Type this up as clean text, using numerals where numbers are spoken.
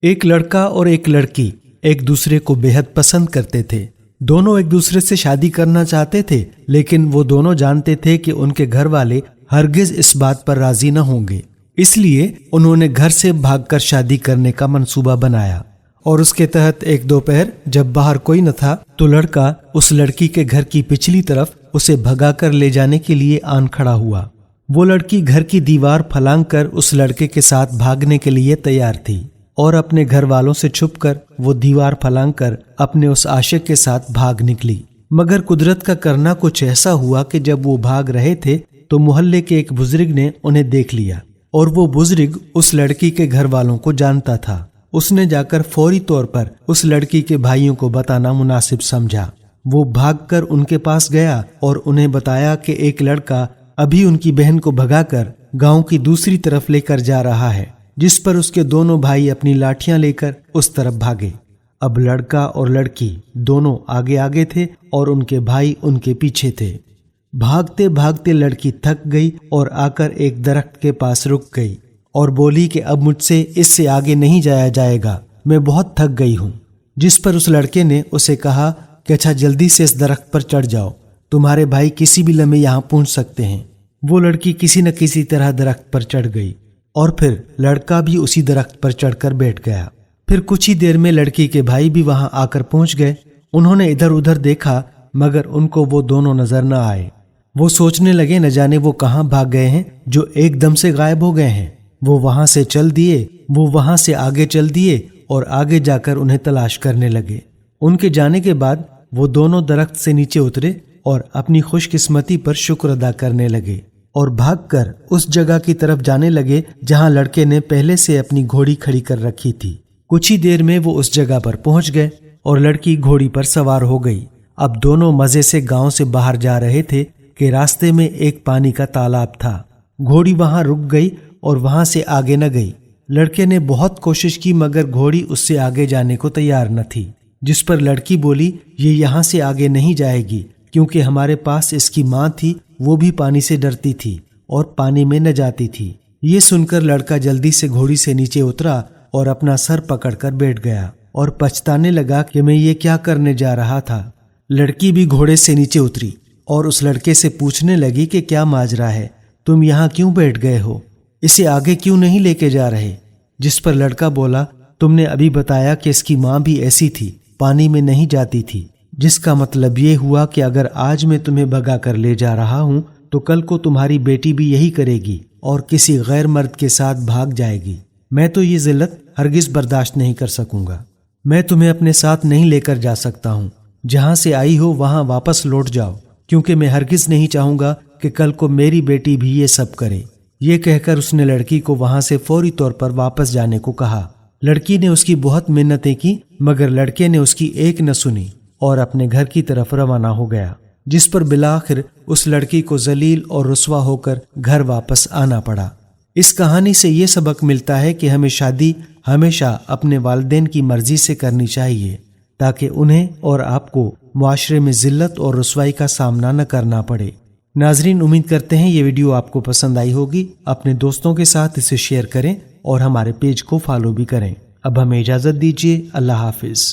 ایک لڑکا اور ایک لڑکی ایک دوسرے کو بےحد پسند کرتے تھے۔ دونوں ایک دوسرے سے شادی کرنا چاہتے تھے، لیکن وہ دونوں جانتے تھے کہ ان کے گھر والے ہرگز اس بات پر راضی نہ ہوں گے۔ اس لیے انہوں نے گھر سے بھاگ کر شادی کرنے کا منصوبہ بنایا، اور اس کے تحت ایک دوپہر جب باہر کوئی نہ تھا تو لڑکا اس لڑکی کے گھر کی پچھلی طرف اسے بھگا کر لے جانے کے لیے آن کھڑا ہوا۔ وہ لڑکی گھر کی دیوار پھلانگ کر اس لڑکے کے ساتھ بھاگنے کے لیے تیار تھی، اور اپنے گھر والوں سے چھپ کر وہ دیوار پھلانگ کر اپنے اس عاشق کے ساتھ بھاگ نکلی۔ مگر قدرت کا کرنا کچھ ایسا ہوا کہ جب وہ بھاگ رہے تھے تو محلے کے ایک بزرگ نے انہیں دیکھ لیا، اور وہ بزرگ اس لڑکی کے گھر والوں کو جانتا تھا۔ اس نے جا کر فوری طور پر اس لڑکی کے بھائیوں کو بتانا مناسب سمجھا۔ وہ بھاگ کر ان کے پاس گیا اور انہیں بتایا کہ ایک لڑکا ابھی ان کی بہن کو بھگا کر گاؤں کی دوسری طرف لے کر جا رہا ہے، جس پر اس کے دونوں بھائی اپنی لاٹھیاں لے کر اس طرف بھاگے۔ اب لڑکا اور لڑکی دونوں آگے آگے تھے اور ان کے بھائی ان کے پیچھے تھے۔ بھاگتے بھاگتے لڑکی تھک گئی اور آ کر ایک درخت کے پاس رک گئی اور بولی کہ اب مجھ سے اس سے آگے نہیں جایا جائے گا، میں بہت تھک گئی ہوں۔ جس پر اس لڑکے نے اسے کہا کہ اچھا جلدی سے اس درخت پر چڑھ جاؤ، تمہارے بھائی کسی بھی لمحے یہاں پہنچ سکتے ہیں۔ وہ لڑکی کسی نہ کسی طرح درخت پر چڑھ گئی، اور پھر لڑکا بھی اسی درخت پر چڑھ کر بیٹھ گیا۔ پھر کچھ ہی دیر میں لڑکی کے بھائی بھی وہاں آ کر پہنچ گئے۔ انہوں نے ادھر ادھر دیکھا مگر ان کو وہ دونوں نظر نہ آئے۔ وہ سوچنے لگے نہ جانے وہ کہاں بھاگ گئے ہیں جو ایک دم سے غائب ہو گئے ہیں۔ وہ وہاں سے آگے چل دیے اور آگے جا کر انہیں تلاش کرنے لگے۔ ان کے جانے کے بعد وہ دونوں درخت سے نیچے اترے اور اپنی خوش قسمتی پر شکر ادا کرنے لگے، اور بھاگ کر اس جگہ کی طرف جانے لگے جہاں لڑکے نے پہلے سے اپنی گھوڑی کھڑی کر رکھی تھی۔ کچھ ہی دیر میں وہ اس جگہ پر پہنچ گئے اور لڑکی گھوڑی پر سوار ہو گئی۔ اب دونوں مزے سے گاؤں سے باہر جا رہے تھے کہ راستے میں ایک پانی کا تالاب تھا۔ گھوڑی وہاں رک گئی اور وہاں سے آگے نہ گئی۔ لڑکے نے بہت کوشش کی مگر گھوڑی اس سے آگے جانے کو تیار نہ تھی، جس پر لڑکی بولی یہ یہاں سے آگے نہیں جائے گی، کیونکہ ہمارے پاس اس کی ماں تھی، وہ بھی پانی سے ڈرتی تھی اور پانی میں نہ جاتی تھی۔ یہ سن کر لڑکا جلدی سے گھوڑی سے نیچے اترا اور اپنا سر پکڑ کر بیٹھ گیا اور پچھتانے لگا کہ میں یہ کیا کرنے جا رہا تھا۔ لڑکی بھی گھوڑے سے نیچے اتری اور اس لڑکے سے پوچھنے لگی کہ کیا ماجرا ہے، تم یہاں کیوں بیٹھ گئے ہو، اسے آگے کیوں نہیں لے کے جا رہے؟ جس پر لڑکا بولا تم نے ابھی بتایا کہ اس کی ماں بھی ایسی تھی، پانی میں نہیں جاتی تھی، جس کا مطلب یہ ہوا کہ اگر آج میں تمہیں بھگا کر لے جا رہا ہوں تو کل کو تمہاری بیٹی بھی یہی کرے گی اور کسی غیر مرد کے ساتھ بھاگ جائے گی۔ میں تو یہ ذلت ہرگز برداشت نہیں کر سکوں گا۔ میں تمہیں اپنے ساتھ نہیں لے کر جا سکتا ہوں، جہاں سے آئی ہو وہاں واپس لوٹ جاؤ، کیونکہ میں ہرگز نہیں چاہوں گا کہ کل کو میری بیٹی بھی یہ سب کرے۔ یہ کہہ کر اس نے لڑکی کو وہاں سے فوری طور پر واپس جانے کو کہا۔ لڑکی نے اس کی بہت منتیں کی مگر لڑکے نے اس کی ایک نہ سنی اور اپنے گھر کی طرف روانہ ہو گیا، جس پر بالآخر اس لڑکی کو ذلیل اور رسوا ہو کر گھر واپس آنا پڑا۔ اس کہانی سے یہ سبق ملتا ہے کہ ہمیں شادی ہمیشہ اپنے والدین کی مرضی سے کرنی چاہیے، تاکہ انہیں اور آپ کو معاشرے میں ذلت اور رسوائی کا سامنا نہ کرنا پڑے۔ ناظرین، امید کرتے ہیں یہ ویڈیو آپ کو پسند آئی ہوگی۔ اپنے دوستوں کے ساتھ اسے شیئر کریں اور ہمارے پیج کو فالو بھی کریں۔ اب ہمیں اجازت دیجیے، اللہ حافظ۔